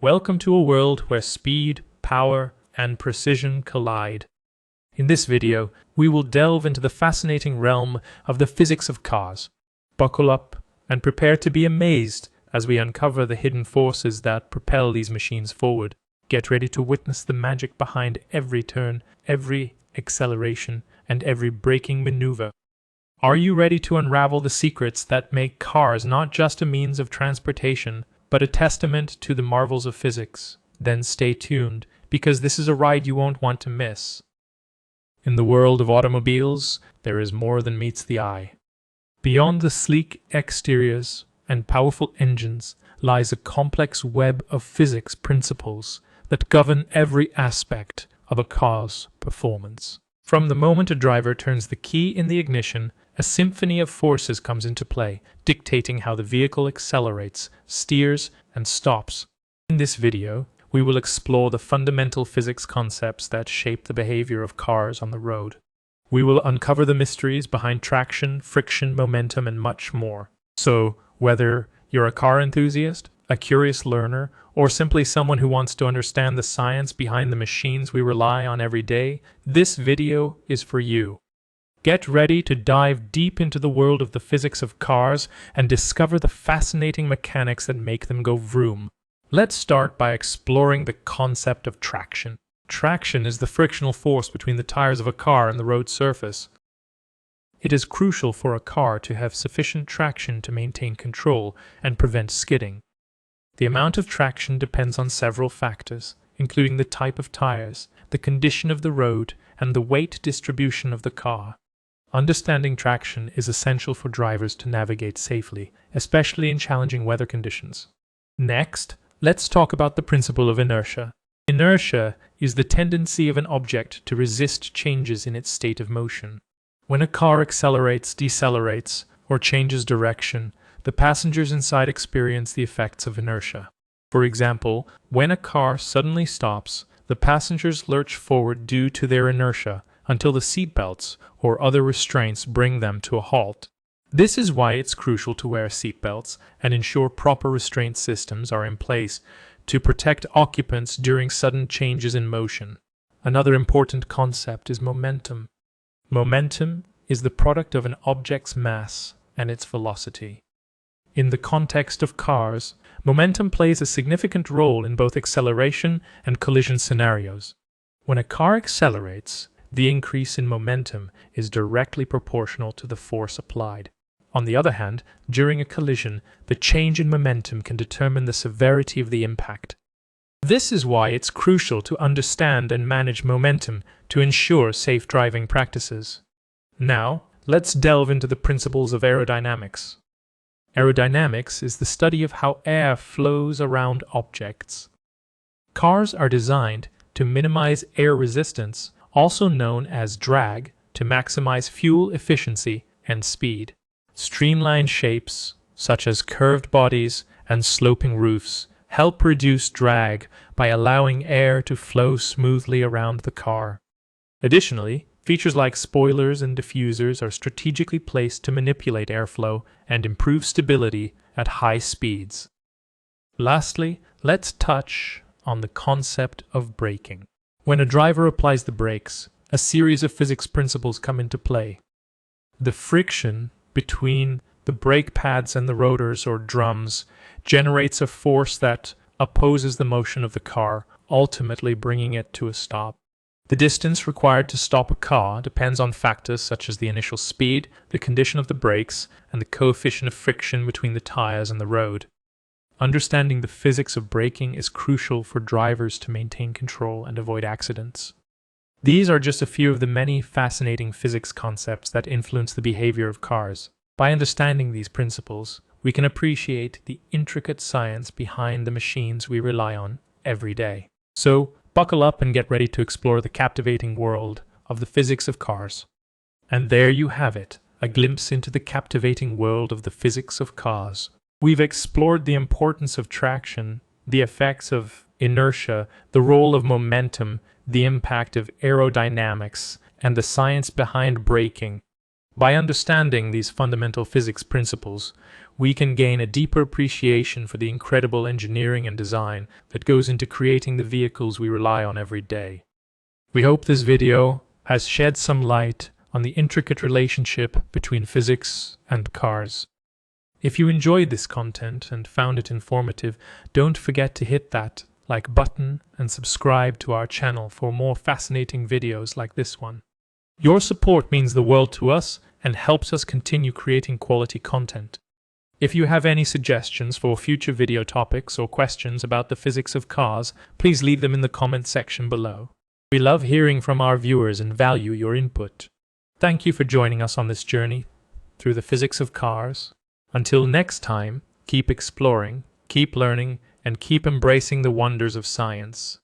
Welcome to a world where speed, power, and precision collide. In this video, we will delve into the fascinating realm of the physics of cars. Buckle up and prepare to be amazed as we uncover the hidden forces that propel these machines forward. Get ready to witness the magic behind every turn, every acceleration, and every braking maneuver. Are you ready to unravel the secrets that make cars not just a means of transportation, but a testament to the marvels of physics? Then stay tuned, because this is a ride you won't want to miss. In the world of automobiles, there is more than meets the eye. Beyond the sleek exteriors and powerful engines lies a complex web of physics principles that govern every aspect of a car's performance. From the moment a driver turns the key in the ignition, a symphony of forces comes into play, dictating how the vehicle accelerates, steers, and stops. In this video, we will explore the fundamental physics concepts that shape the behavior of cars on the road. We will uncover the mysteries behind traction, friction, momentum, and much more. So, whether you're a car enthusiast, a curious learner, or simply someone who wants to understand the science behind the machines we rely on every day, this video is for you. Get ready to dive deep into the world of the physics of cars and discover the fascinating mechanics that make them go vroom. Let's start by exploring the concept of traction. Traction is the frictional force between the tires of a car and the road surface. It is crucial for a car to have sufficient traction to maintain control and prevent skidding. The amount of traction depends on several factors, including the type of tires, the condition of the road, and the weight distribution of the car. Understanding traction is essential for drivers to navigate safely, especially in challenging weather conditions. Next, let's talk about the principle of inertia. Inertia is the tendency of an object to resist changes in its state of motion. When a car accelerates, decelerates, or changes direction, the passengers inside experience the effects of inertia. For example, when a car suddenly stops, the passengers lurch forward due to their inertia until the seatbelts or other restraints bring them to a halt. This is why it's crucial to wear seatbelts and ensure proper restraint systems are in place to protect occupants during sudden changes in motion. Another important concept is momentum. Momentum is the product of an object's mass and its velocity. In the context of cars, momentum plays a significant role in both acceleration and collision scenarios. When a car accelerates, the increase in momentum is directly proportional to the force applied. On the other hand, during a collision, the change in momentum can determine the severity of the impact. This is why it's crucial to understand and manage momentum to ensure safe driving practices. Now, let's delve into the principles of aerodynamics. Aerodynamics is the study of how air flows around objects. Cars are designed to minimize air resistance, also known as drag, to maximize fuel efficiency and speed. Streamlined shapes, such as curved bodies and sloping roofs, help reduce drag by allowing air to flow smoothly around the car. Additionally, features like spoilers and diffusers are strategically placed to manipulate airflow and improve stability at high speeds. Lastly, let's touch on the concept of braking. When a driver applies the brakes, a series of physics principles come into play. The friction between the brake pads and the rotors or drums generates a force that opposes the motion of the car, ultimately bringing it to a stop. The distance required to stop a car depends on factors such as the initial speed, the condition of the brakes, and the coefficient of friction between the tires and the road. Understanding the physics of braking is crucial for drivers to maintain control and avoid accidents. These are just a few of the many fascinating physics concepts that influence the behavior of cars. By understanding these principles, we can appreciate the intricate science behind the machines we rely on every day. So, buckle up and get ready to explore the captivating world of the physics of cars. And there you have it, a glimpse into the captivating world of the physics of cars. We've explored the importance of traction, the effects of inertia, the role of momentum, the impact of aerodynamics, and the science behind braking. By understanding these fundamental physics principles, we can gain a deeper appreciation for the incredible engineering and design that goes into creating the vehicles we rely on every day. We hope this video has shed some light on the intricate relationship between physics and cars. If you enjoyed this content and found it informative, don't forget to hit that like button and subscribe to our channel for more fascinating videos like this one. Your support means the world to us and helps us continue creating quality content. If you have any suggestions for future video topics or questions about the physics of cars, please leave them in the comment section below. We love hearing from our viewers and value your input. Thank you for joining us on this journey through the physics of cars. Until next time, keep exploring, keep learning, and keep embracing the wonders of science.